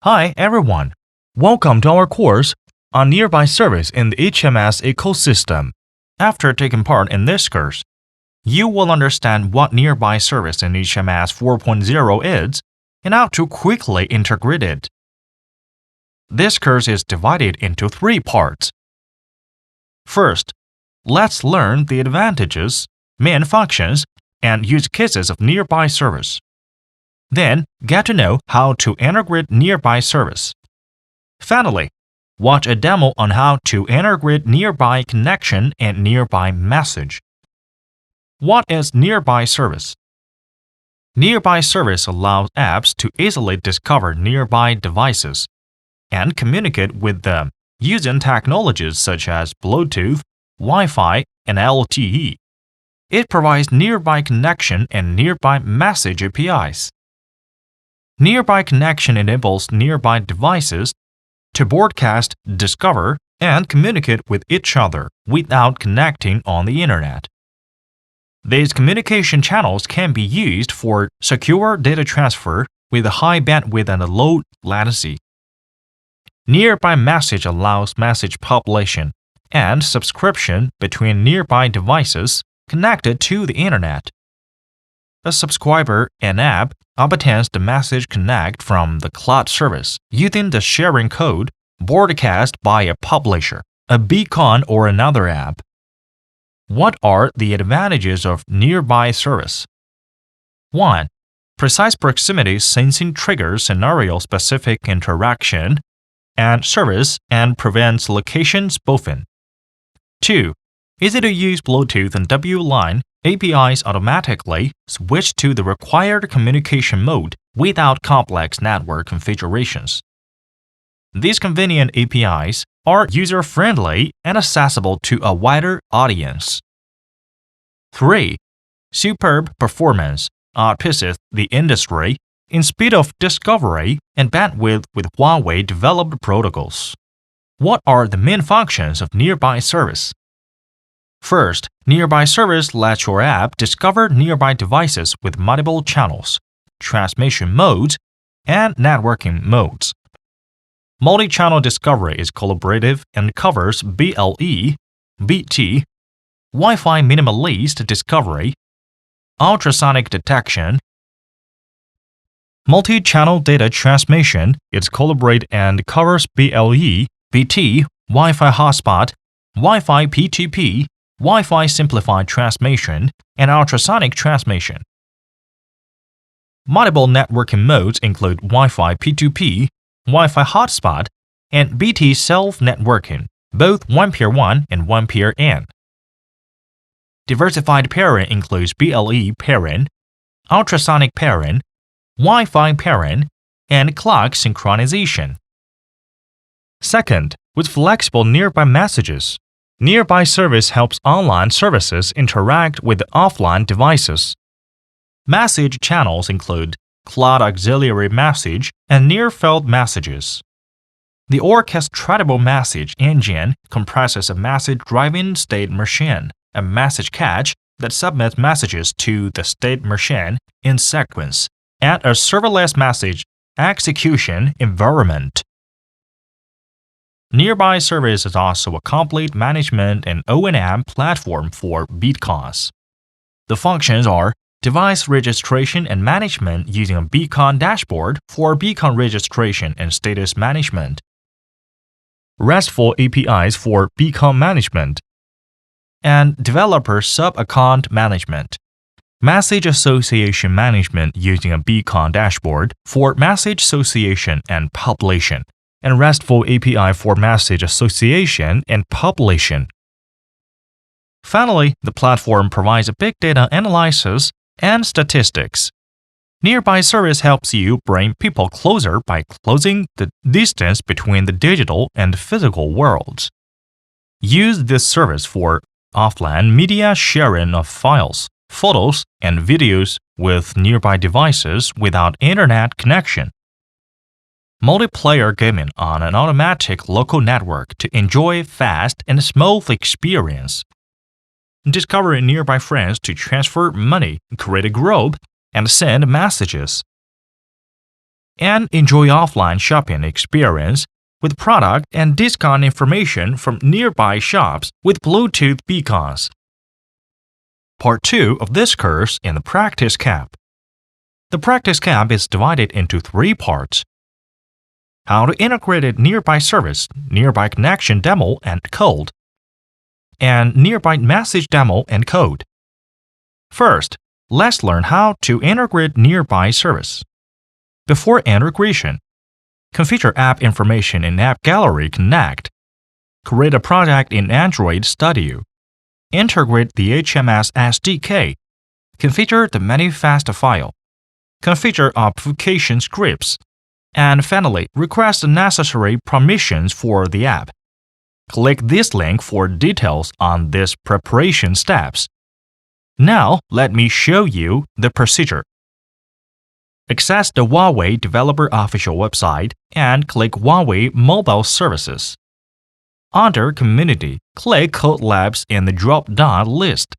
Hi everyone! Welcome to our course on Nearby Service in the HMS ecosystem. After taking part in this course, you will understand what Nearby Service in HMS 4.0 is and how to quickly integrate it. This course is divided into 3 parts. First, let's learn the advantages, main functions, and use cases of Nearby Service. Then, get to know how to integrate Nearby Service. Finally, watch a demo on how to integrate Nearby Connection and Nearby Message. What is Nearby Service? Nearby Service allows apps to easily discover nearby devices and communicate with them using technologies such as Bluetooth, Wi-Fi, and LTE. It provides Nearby Connection and Nearby Message APIs. Nearby Connection enables nearby devices to broadcast, discover, and communicate with each other without connecting on the Internet. These communication channels can be used for secure data transfer with a high bandwidth and a low latency. Nearby Message allows message publication and subscription between nearby devices connected to the Internet. A subscriber and app obtains the message connect from the cloud service using the sharing code broadcast by a publisher, a beacon, or another app. What are the advantages of Nearby Service? 1. Precise proximity sensing triggers scenario-specific interaction and service and prevents location spoofing. 2. Easy-to-use Bluetooth and W-Line APIs automatically switch to the required communication mode without complex network configurations. These convenient APIs are user-friendly and accessible to a wider audience. 3. Superb performance outpaces the industry in speed of discovery and bandwidth with Huawei-developed protocols. What are the main functions of Nearby Service? First, Nearby Service lets your app discover nearby devices with multiple channels, transmission modes, and networking modes. Multi-channel discovery is collaborative and covers BLE, BT, Wi-Fi minimalist discovery, ultrasonic detection. Multi-channel data transmission is collaborate and covers BLE, BT, Wi-Fi hotspot, Wi-Fi PTP, Wi-Fi simplified transmission, and ultrasonic transmission. Multiple networking modes include Wi-Fi P2P, Wi-Fi hotspot, and BT self-networking, both 1-peer-1 and 1-peer-n. Diversified pairing includes BLE pairing, ultrasonic pairing, Wi-Fi pairing, and clock synchronization. Second, with flexible nearby messages, Nearby Service helps online services interact with offline devices. Message channels include Cloud Auxiliary Message and Near-Field Messages. The orchestratable message engine comprises a message-driving state machine, a message cache that submits messages to the state machine in sequence, and a serverless message execution environment. Nearby Service is also a complete management and O&M platform for beacons. The functions are device registration and management using a beacon dashboard for beacon registration and status management, RESTful APIs for beacon management, and developer sub-account management, message association management using a beacon dashboard for message association and publication, and RESTful API for message association and publication. Finally, the platform provides a big data analysis and statistics. Nearby Service helps you bring people closer by closing the distance between the digital and physical worlds. Use this service for offline media sharing of files, photos, and videos with nearby devices without internet connection. Multiplayer gaming on an automatic local network to enjoy fast and smooth experience. Discover nearby friends to transfer money, create a group, and send messages. and enjoy offline shopping experience with product and discount information from nearby shops with Bluetooth beacons. Part 2 of this course in the Practice Camp. The Practice Camp is divided into 3 parts. How to integrate a nearby service, nearby connection demo and code, and nearby message demo and code. First, let's learn how to integrate nearby service. Before integration, configure app information in App Gallery Connect. Create a project in Android Studio. Integrate the HMS SDK. Configure the manifest file. Configure obfuscation scripts. And finally, request the necessary permissions for the app. Click this link for details on these preparation steps. Now, let me show you the procedure. Access the HUAWEI Developer Official website and click HUAWEI Mobile Services. Under Community, click Code Labs in the drop-down list.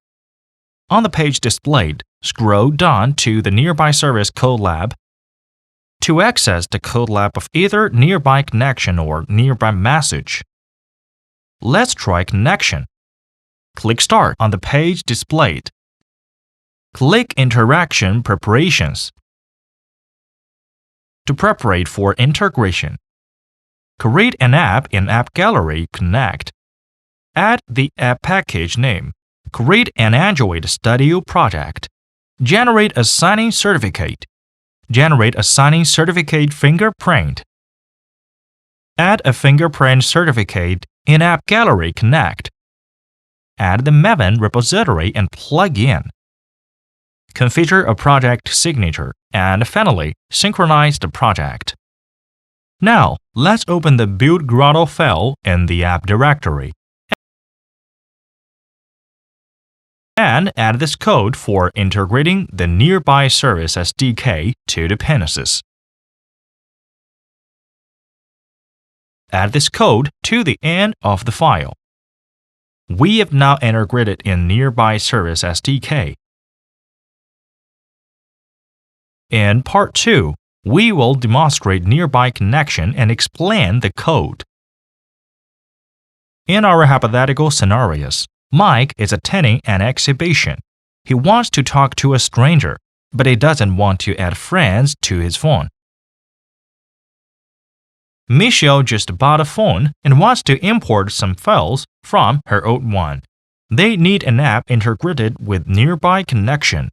On the page displayed, scroll down to the Nearby Service Code Lab. To access the code lab of either Nearby Connection or Nearby Message. Let's try Connection. Click Start on the page displayed. Click Interaction Preparations. To prepare for integration, create an app in App Gallery Connect. Add the app package name. Create an Android Studio project. Generate a signing certificate. Generate a signing certificate fingerprint. Add a fingerprint certificate in App Gallery Connect. Add the Maven repository and plug in. Configure a project signature and finally synchronize the project. Now, let's open the build Grotto file in the app directory and add this code for integrating the Nearby Service SDK to dependencies. Add this code to the end of the file. We have now integrated in Nearby Service SDK. In Part 2, we will demonstrate nearby connection and explain the code. In our hypothetical scenarios, Mike is attending an exhibition. He wants to talk to a stranger, but he doesn't want to add friends to his phone. Michelle just bought a phone and wants to import some files from her old one. They need an app integrated with Nearby Connection.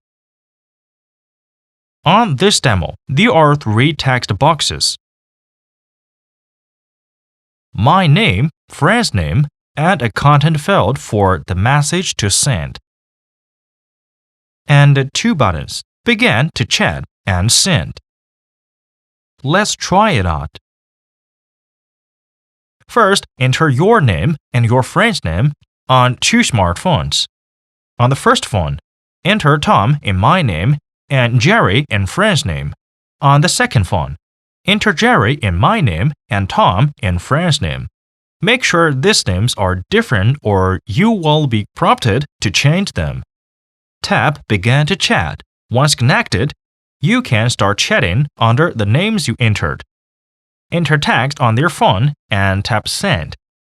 On this demo, there are 3 text boxes. My name, friend's name, and a content field for the message to send. And 2 buttons, begin to chat and send. Let's try it out. First, enter your name and your friend's name on 2 smartphones. On the first phone, enter Tom in my name and Jerry in friend's name. On the second phone, enter Jerry in my name and Tom in friend's name. Make sure these names are different or you will be prompted to change them. Tap Begin to Chat. Once connected, you can start chatting under the names you entered. Enter text on their phone and tap Send.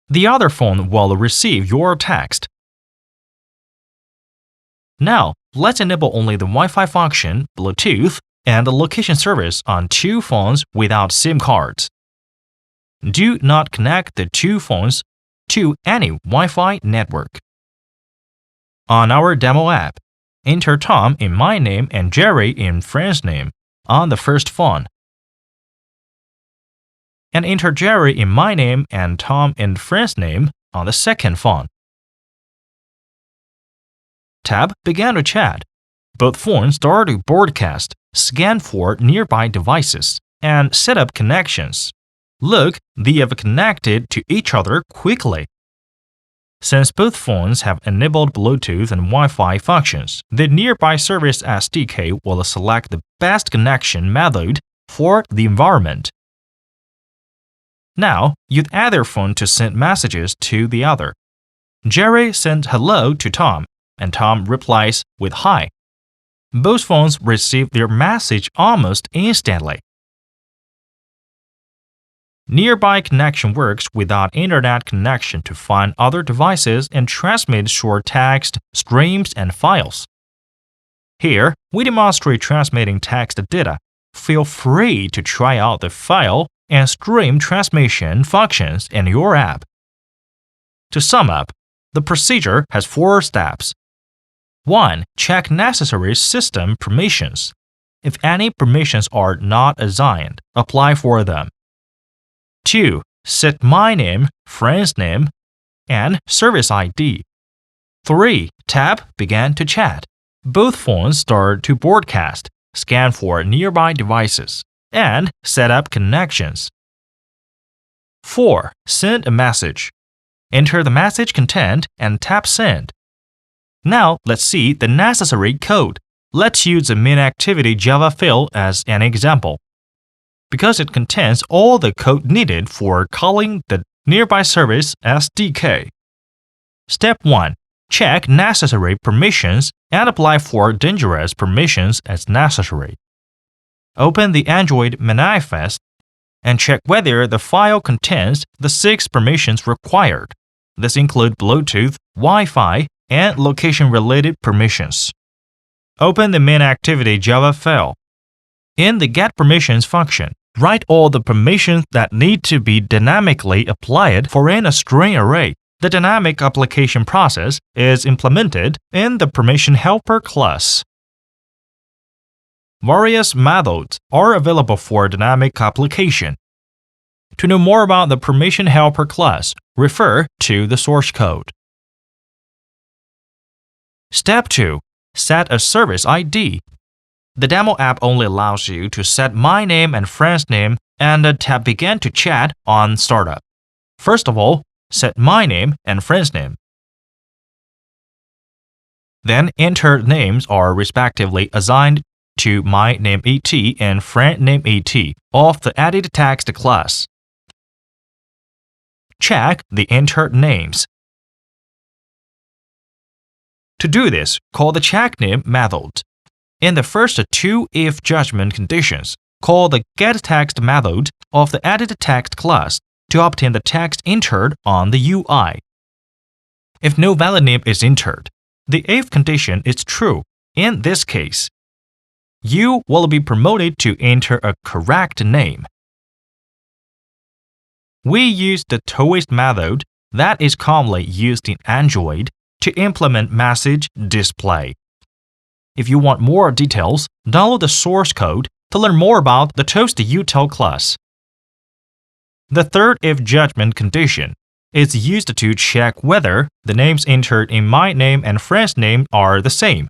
The other phone will receive your text. Now, let's enable only the Wi-Fi function, Bluetooth, and the location service on 2 phones without SIM cards. Do not connect the 2 phones to any Wi-Fi network. On our demo app, enter Tom in my name and Jerry in friend's name on the first phone. And enter Jerry in my name and Tom in friend's name on the second phone. Tap Begin to Chat. Both phones start to broadcast, scan for nearby devices, and set up connections. Look, they have connected to each other quickly. Since both phones have enabled Bluetooth and Wi-Fi functions, the Nearby Service SDK will select the best connection method for the environment. Now, use either phone to send messages to the other. Jerry sends hello to Tom, and Tom replies with hi. Both phones receive their message almost instantly. Nearby connection works without internet connection to find other devices and transmit short text, streams, and files. Here, we demonstrate transmitting text data. Feel free to try out the file and stream transmission functions in your app. To sum up, the procedure has 4 steps. 1. Check necessary system permissions. If any permissions are not assigned, apply for them. 2. Set my name, friend's name, and service ID. 3. Tap Begin to chat. Both phones start to broadcast, scan for nearby devices, and set up connections. 4. Send a message. Enter the message content and tap Send. Now let's see the necessary code. Let's use the main activity Java file as an example, because it contains all the code needed for calling the Nearby Service SDK. Step 1. Check necessary permissions and apply for dangerous permissions as necessary. Open the Android manifest and check whether the file contains the 6 permissions required. This includes Bluetooth, Wi-Fi, and location-related permissions. Open the main activity Java file. In the getPermissions function, write all the permissions that need to be dynamically applied for in a string array. The dynamic application process is implemented in the Permission Helper class. Various methods are available for dynamic application. To know more about the Permission Helper class, refer to the source code. Step 2. Set a service ID. The demo app only allows you to set my name and friend's name and tap Begin to chat on startup. First of all, set my name and friend's name. Then enter names are respectively assigned to my name ET and friend name ET of the added text class. Check the entered names. To do this, call the checkName method. In the first 2 if judgment conditions, call the getText method of the added text class to obtain the text entered on the UI. If no valid name is entered, the if condition is true. In this case, you will be promoted to enter a correct name. We use the twist method that is commonly used in Android to implement message display. If you want more details, download the source code to learn more about the toast-util class. The third if judgment condition is used to check whether the names entered in my name and friend's name are the same.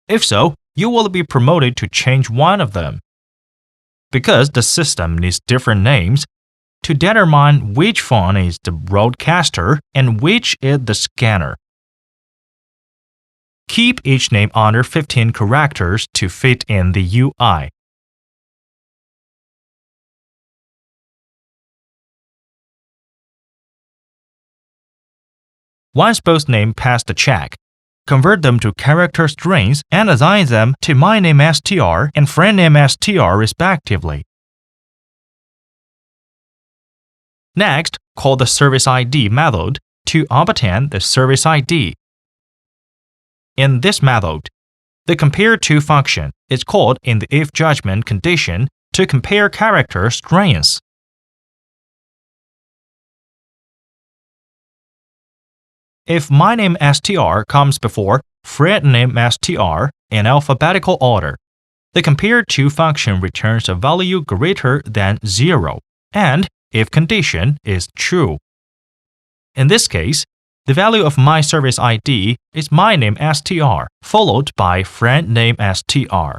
If so, you will be promoted to change one of them. Because the system needs different names to determine which phone is the broadcaster and which is the scanner. Keep each name under 15 characters to fit in the UI. Once both names pass the check, convert them to character strings and assign them to my name str and friend name str respectively. Next, call the service ID method to obtain the service ID. In this method, the compare_to function is called in the if judgment condition to compare character strings. If my name str comes before friend name str in alphabetical order, the compare_to function returns a value greater than 0, and if condition is true. In this case, the value of my service ID is my name str followed by friend name str.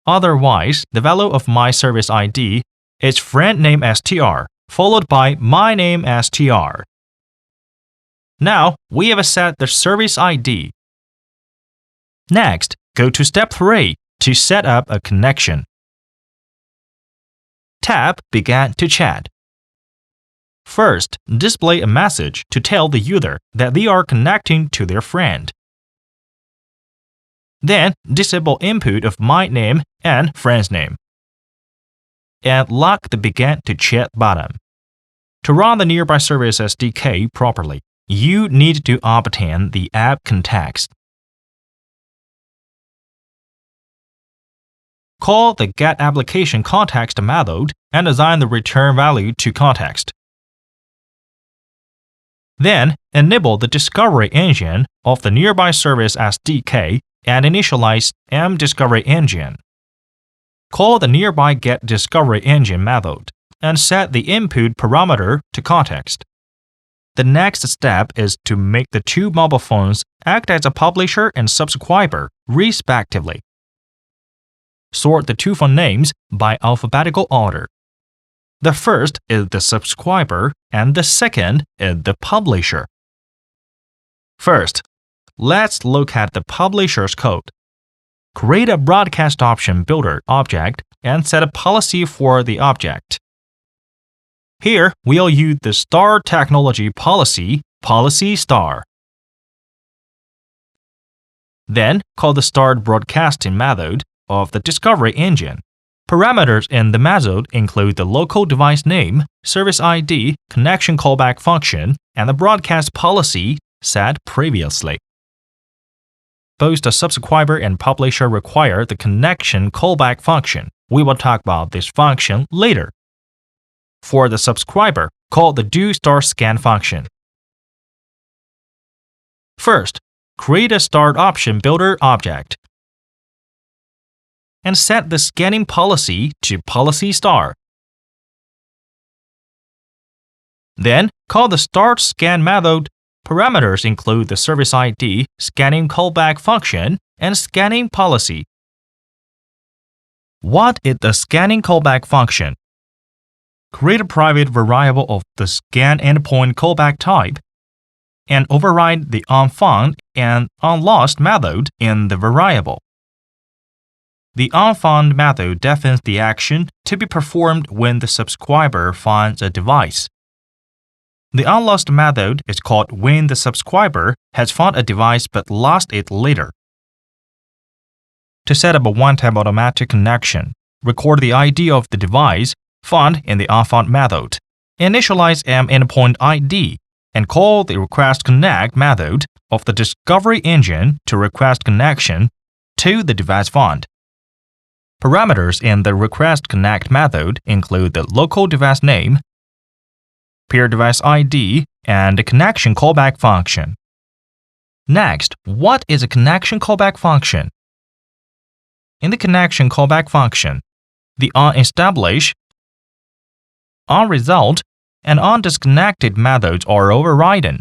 Otherwise, the value of my service ID is friend name str followed by my name str. Now, we have set the service ID. Next, go to step 3 to set up a connection. Tap Begin to chat. First, display a message to tell the user that they are connecting to their friend. Then, disable input of my name and friend's name. and lock the Begin to Chat button. To run the Nearby Service SDK properly, you need to obtain the app context. Call the getApplicationContext method and assign the return value to context. Then, enable the discovery engine of the Nearby Service SDK and initialize mDiscovery Engine. Call the Nearby getDiscovery Engine method and set the input parameter to context. The next step is to make the two mobile phones act as a publisher and subscriber, respectively. Sort the two phone names by alphabetical order. The first is the subscriber and the second is the publisher. First, let's look at the publisher's code. Create a broadcast option builder object and set a policy for the object. Here, we'll use the star technology policy, policy star. Then, call the start broadcasting method of the discovery engine. Parameters in the method include the local device name, service ID, connection callback function, and the broadcast policy set previously. Both the subscriber and publisher require the connection callback function. We will talk about this function later. For the subscriber, call the do*scan function. First, create a start option builder object and set the scanning policy to policy star. Then, call the start scan method. Parameters include the service ID, scanning callback function, and scanning policy. What is the scanning callback function? Create a private variable of the scan endpoint callback type and override the onFound and onLost method in the variable. The onFound method defines the action to be performed when the subscriber finds a device. The onLost method is called when the subscriber has found a device but lost it later. To set up a one-time automatic connection, record the ID of the device found in the onFound method, initialize endpoint ID, and call the requestConnect method of the discovery engine to request connection to the device found. Parameters in the requestConnect method include the local device name, peer device ID, and the connection callback function. Next, what is a connection callback function? In the connection callback function, the onEstablish, onResult, and onDisconnected methods are overridden.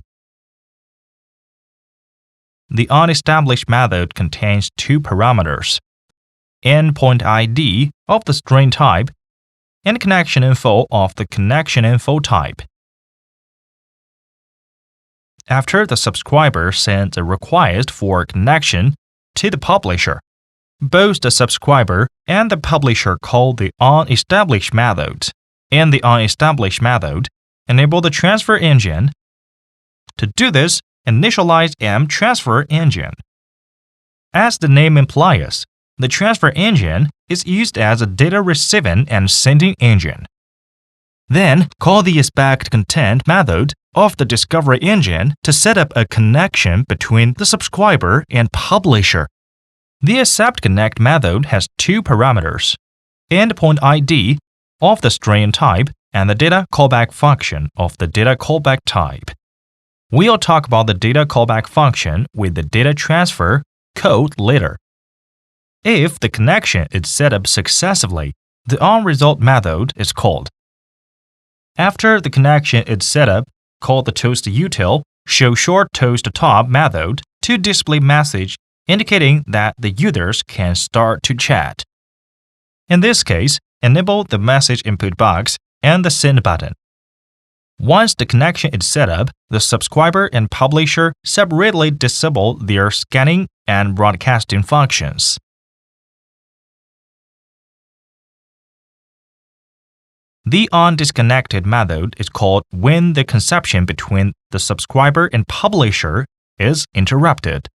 The onEstablish method contains two parameters: endpoint ID of the string type and connection info of the connection info type. After the subscriber sends a request for connection to the publisher, both the subscriber and the publisher call the onEstablish method. In the onEstablish method, enable the transfer engine. To do this, initialize mTransfer engine. As the name implies, the transfer engine is used as a data receiving and sending engine. Then, call the expectContent method of the discovery engine to set up a connection between the subscriber and publisher. The acceptConnect method has two parameters: endpoint ID of the string type and the data callback function of the data callback type. We'll talk about the data callback function with the data transfer code later. If the connection is set up successfully, the onResult method is called. After the connection is set up, call the toastUtil showShortToastTop method to display message indicating that the users can start to chat. In this case, enable the message input box and the send button. Once the connection is set up, the subscriber and publisher separately disable their scanning and broadcasting functions. The onDisconnected method is called when the connection between the subscriber and publisher is interrupted.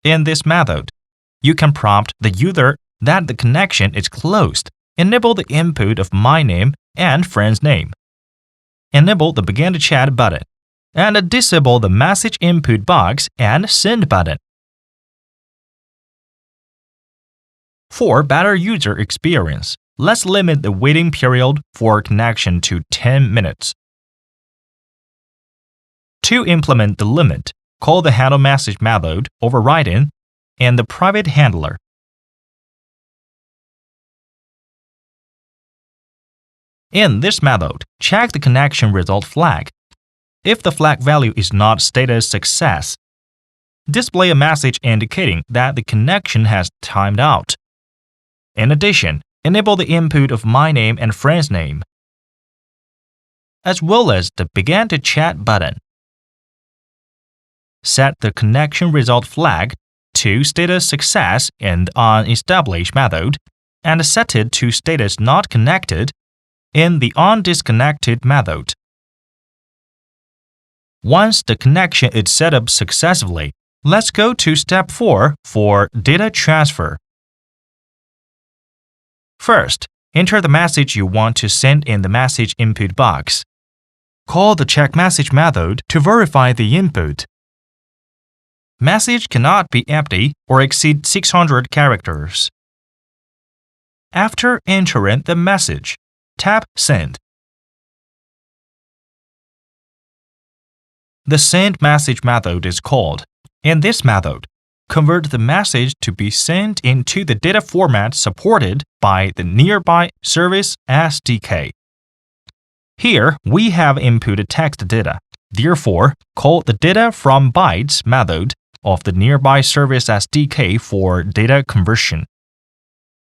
In this method, you can prompt the user that the connection is closed, enable the input of my name and friend's name. Enable the Begin to Chat button, and disable the Message Input box and Send button. For better user experience, let's limit the waiting period for connection to 10 minutes. To implement the limit, call the handle message method overriding and the private handler. In this method, check the connection result flag. If the flag value is not status success, display a message indicating that the connection has timed out. In addition, enable the input of my name and friend's name, as well as the Begin to Chat button. Set the connection result flag to status success in the onEstablished method, and set it to status not connected in the onDisconnected method. Once the connection is set up successfully, let's go to step 4 for data transfer. First, enter the message you want to send in the message input box. Call the check message method to verify the input. Message cannot be empty or exceed 600 characters. After entering the message, tap Send. The Send message method is called. In this method, convert the message to be sent into the data format supported by the Nearby Service SDK. Here, we have inputted text data. Therefore, call the Data from Bytes method of the Nearby Service SDK for data conversion.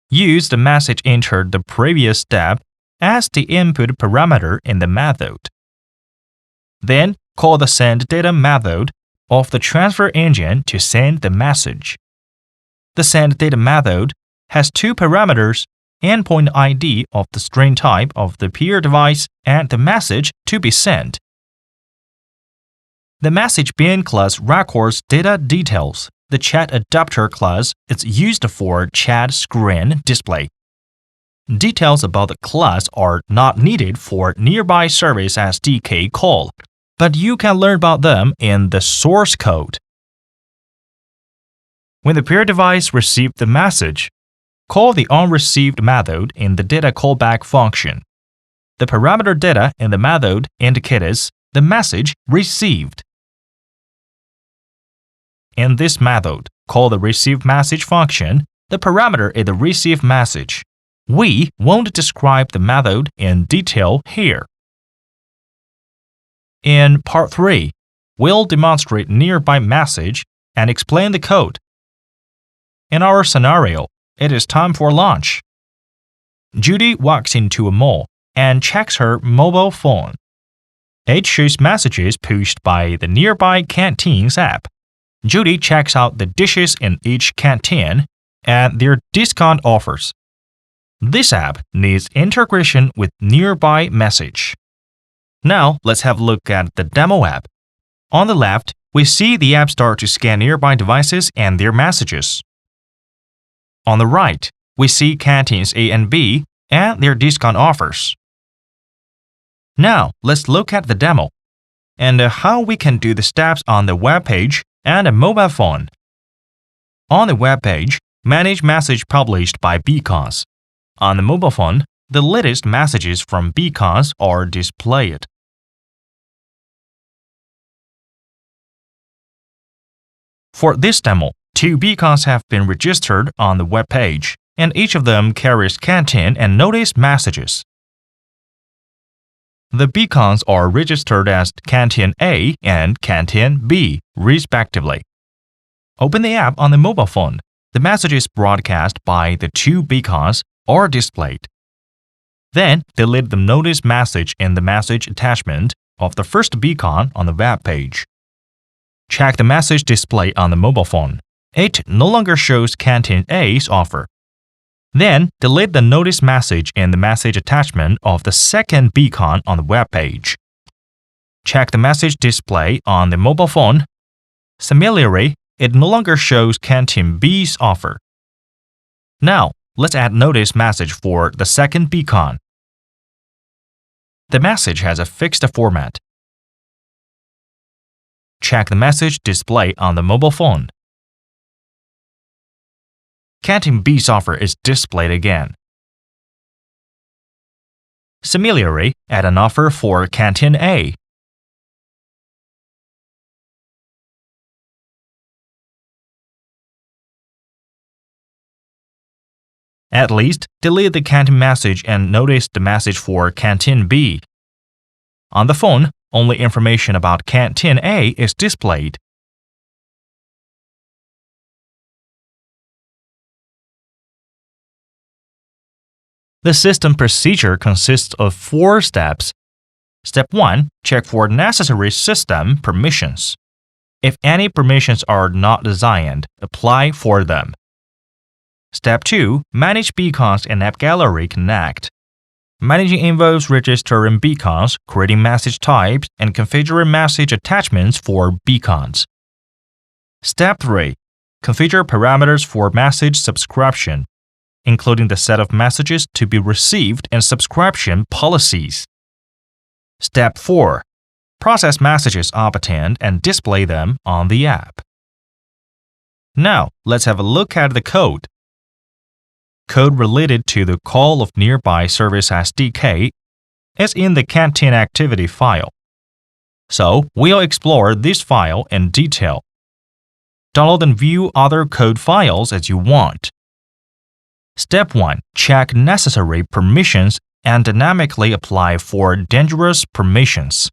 Use the message entered the previous step as the input parameter in the method. Then, call the Send Data method of the transfer engine to send the message. The Send Data method has two parameters: endpoint ID of the string type of the peer device and the message to be sent. The message bin class records data details. The chat adapter class is used for chat screen display. Details about the class are not needed for Nearby Service SDK call, but you can learn about them in the source code. When the peer device receives the message, call the onReceived method in the data callback function. The parameter data in the method indicates the message received. In this method, call the received_message function. The parameter is the received message. We won't describe the method in detail here. In Part 3, we'll demonstrate Nearby Message and explain the code. In our scenario, it is time for lunch. Judy walks into a mall and checks her mobile phone. It shows messages pushed by the Nearby Canteens app. Judy checks out the dishes in each canteen and their discount offers. This app needs integration with Nearby Message. Now, let's have a look at the demo app. On the left, we see the app start to scan nearby devices and their messages. On the right, we see canteens A and B and their discount offers. Now, let's look at the demo and how we can do the steps on the web page and a mobile phone. On the web page, manage message published by beacons. On the mobile phone, the latest messages from beacons are displayed. For this demo, 2 beacons have been registered on the web page, and each of them carries canteen and notice messages. The beacons are registered as Canteen A and Canteen B, respectively. Open the app on the mobile phone. The messages broadcast by the 2 beacons are displayed. Then, delete the notice message in the message attachment of the first beacon on the web page. Check the message display on the mobile phone. It no longer shows Canteen A's offer. Then, delete the notice message in the message attachment of the second beacon on the web page. Check the message display on the mobile phone. Similarly, it no longer shows Canteen B's offer. Now, let's add notice message for the second beacon. The message has a fixed format. Check the message display on the mobile phone. Canteen B's offer is displayed again. Similarly, add an offer for Canteen A. At least, delete the canteen message and notice the message for Canteen B. On the phone, only information about Canteen A is displayed. The system procedure consists of 4 steps. Step 1. Check for necessary system permissions. If any permissions are not designed, apply for them. Step 2. Manage beacons in App Gallery Connect. Managing involves registering beacons, creating message types, and configuring message attachments for beacons. Step 3. Configure parameters for message subscription, including the set of messages to be received and subscription policies. Step 4. Process messages obtained and display them on the app. Now, let's have a look at the code. Code related to the call of Nearby Service SDK is in the Canteen activity file. So, we'll explore this file in detail. Download and view other code files as you want. Step 1. Check necessary permissions and dynamically apply for dangerous permissions.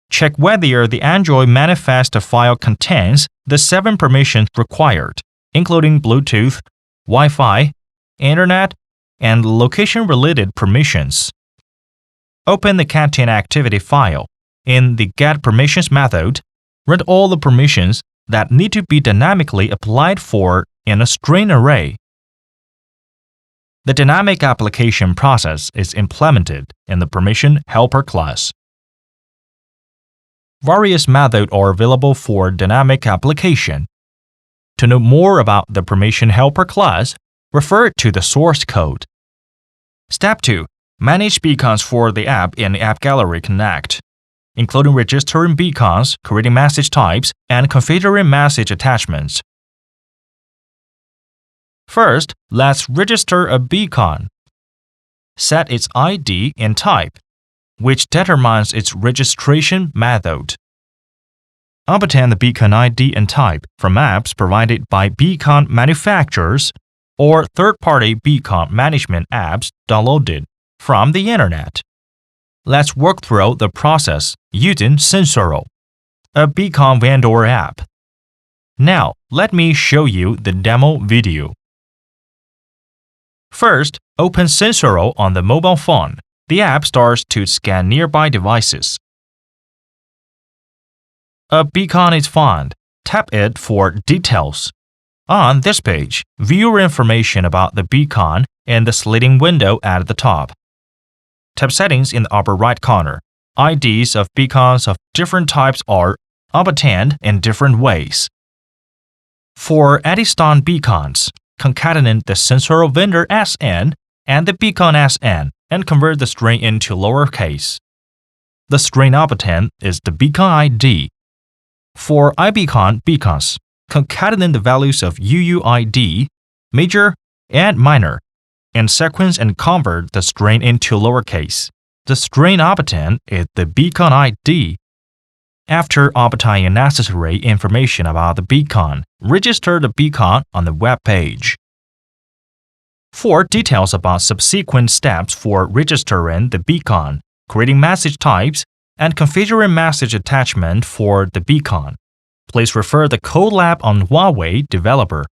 Check whether the Android manifest file contains the 7 permissions required, including Bluetooth, Wi-Fi, Internet, and location-related permissions. Open the Canteen activity file. In the Get Permissions method, write all the permissions that need to be dynamically applied for in a string array. The dynamic application process is implemented in the Permission Helper class. Various methods are available for dynamic application. To know more about the Permission Helper class, refer to the source code. Step 2. Manage beacons for the app in App Gallery Connect, including registering beacons, creating message types, and configuring message attachments. First, let's register a beacon. Set its ID and type, which determines its registration method. Obtain the beacon ID and type from apps provided by beacon manufacturers or third-party beacon management apps downloaded from the Internet. Let's work through the process using Sensoro, a beacon vendor app. Now, let me show you the demo video. First, open Sensoro on the mobile phone. The app starts to scan nearby devices. A beacon is found. Tap it for details. On this page, view information about the beacon in the sliding window at the top. Tap Settings in the upper right corner. IDs of beacons of different types are obtained in different ways. For Edison beacons, concatenate the Sensoro vendor SN and the beacon SN and convert the string into lowercase. The string obtained is the beacon ID. For iBeacon beacons, concatenate the values of UUID, major and minor, in sequence and convert the string into lowercase. The string obtained is the beacon ID. After obtaining necessary information about the beacon, register the beacon on the web page. For details about subsequent steps for registering the beacon, creating message types, and configuring message attachment for the beacon, please refer the code lab on HUAWEI Developer.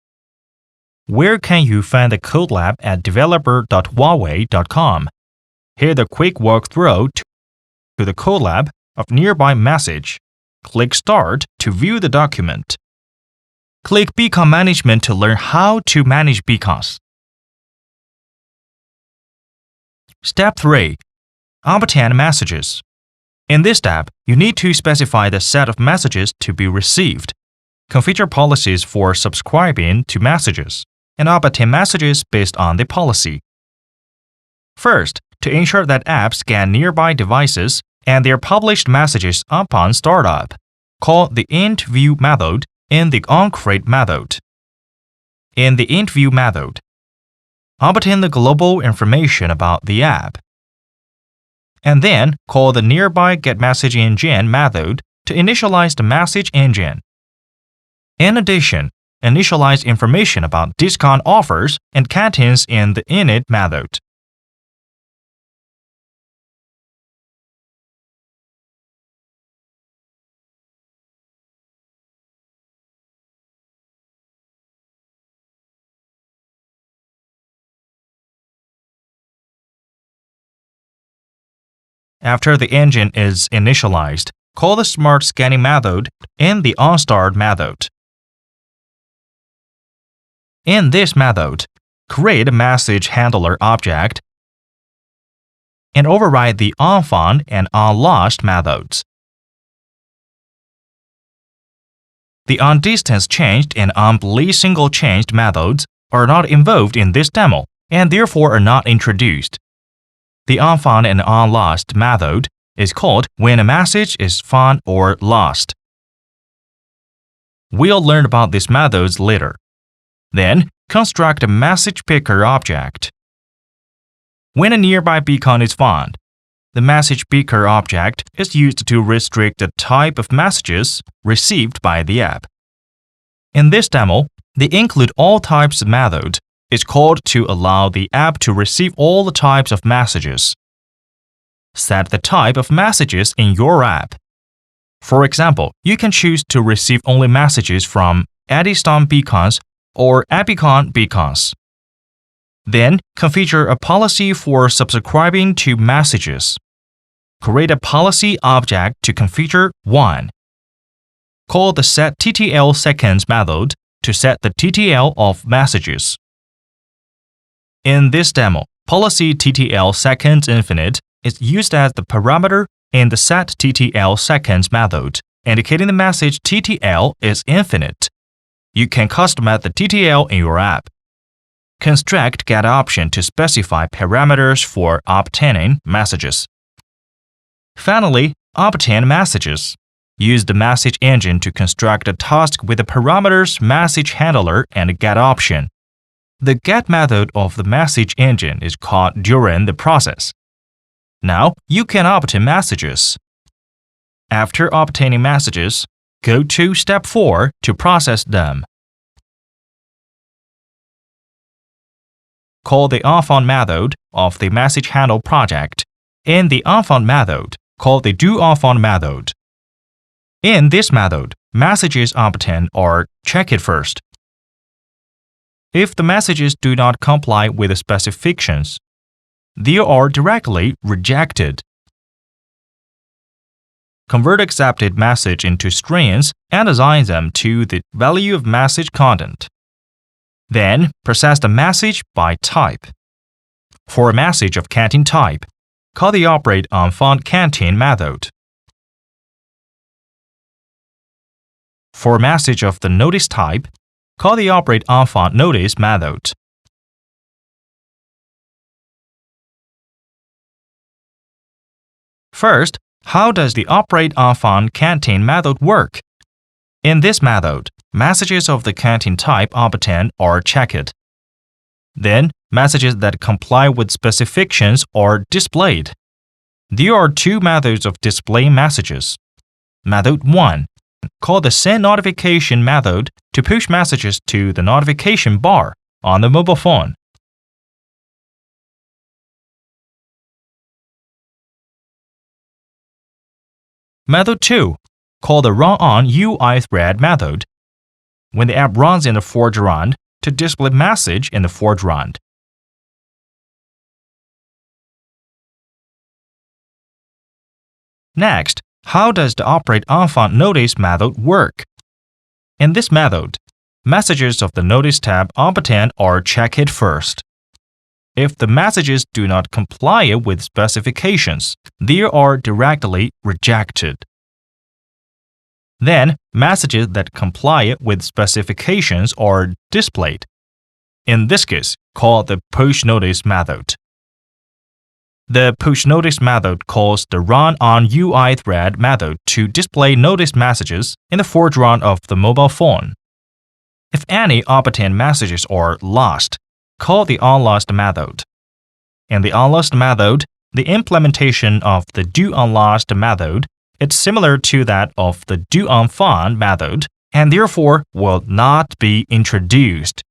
Where can you find the code lab at developer.huawei.com? Here the quick walkthrough to the code lab of Nearby Message. Click Start to view the document. Click Beacon Management to learn how to manage beacons. Step 3. Obtain messages. In this step, you need to specify the set of messages to be received, configure policies for subscribing to messages, and obtain messages based on the policy. First, to ensure that apps scan nearby devices and their published messages upon startup, call the int_view method in the onCreate method. In the int_view method, obtain the global information about the app, and then call the nearby getMessageEngine method to initialize the message engine. In addition, initialize information about discount offers and canteens in the init method. After the engine is initialized, call the smart scanning method in the onStart method. In this method, create a message handler object and override the onFound and onLost methods. The onDistanceChanged and onBleedSingleChanged methods are not involved in this demo and therefore are not introduced. The onFound and onLost method is called when a message is found or lost. We'll learn about these methods later. Then, construct a message picker object. When a nearby beacon is found, the message picker object is used to restrict the type of messages received by the app. In this demo, the include all types method is called to allow the app to receive all the types of messages. Set the type of messages in your app. For example, you can choose to receive only messages from Eddystone beacons or Epicon beacons. Then, configure a policy for subscribing to messages. Create a policy object to configure 1. Call the setTTL_seconds method to set the TTL of messages. In this demo, policy TTL_seconds_infinite is used as the parameter in the setTTL_seconds method, indicating the message TTL is infinite. You can customize the TTL in your app. Construct getOption to specify parameters for obtaining messages. Finally, obtain messages. Use the message engine to construct a task with the parameters message handler and getOption. The get method of the message engine is called during the process. Now, you can obtain messages. After obtaining messages, go to step 4 to process them. Call the onFound method of the message handle project. In the onFound method, call the doOnFound method. In this method, messages obtained are checked first. If the messages do not comply with the specifications, they are directly rejected. Convert accepted message into strings and assign them to the value of message content. Then, process the message by type. For a message of canteen type, call the operateOnFoundCanteen method. For a message of the notice type, call the operateOnFoundNotice method. First, how does the operateOnFoundCanteen method work? In this method, messages of the canteen type obtained are checked. Then, messages that comply with specifications are displayed. There are two methods of displaying messages. Method 1. Call the sendNotification method to push messages to the notification bar on the mobile phone. Method 2. Call the runOnUIThread method when the app runs in the foreground to display message in the foreground. Next, how does the operateOnFoundNotice method work? In this method, messages of the Notice tab obtained are checked first. If the messages do not comply with specifications, they are directly rejected. Then, messages that comply with specifications are displayed. in this case called the push notice method. The push notice method calls the run on UI thread method to display notice messages in the foreground of the mobile phone. If any obtained messages are lost, call the onLost method. In the onLost method, the implementation of the doOnLost method is similar to that of the doOnFound method and therefore will not be introduced.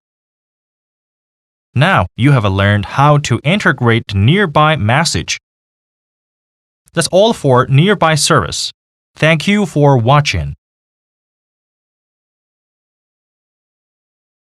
Now you have learned how to integrate nearby message. That's all for Nearby Service. Thank you for watching.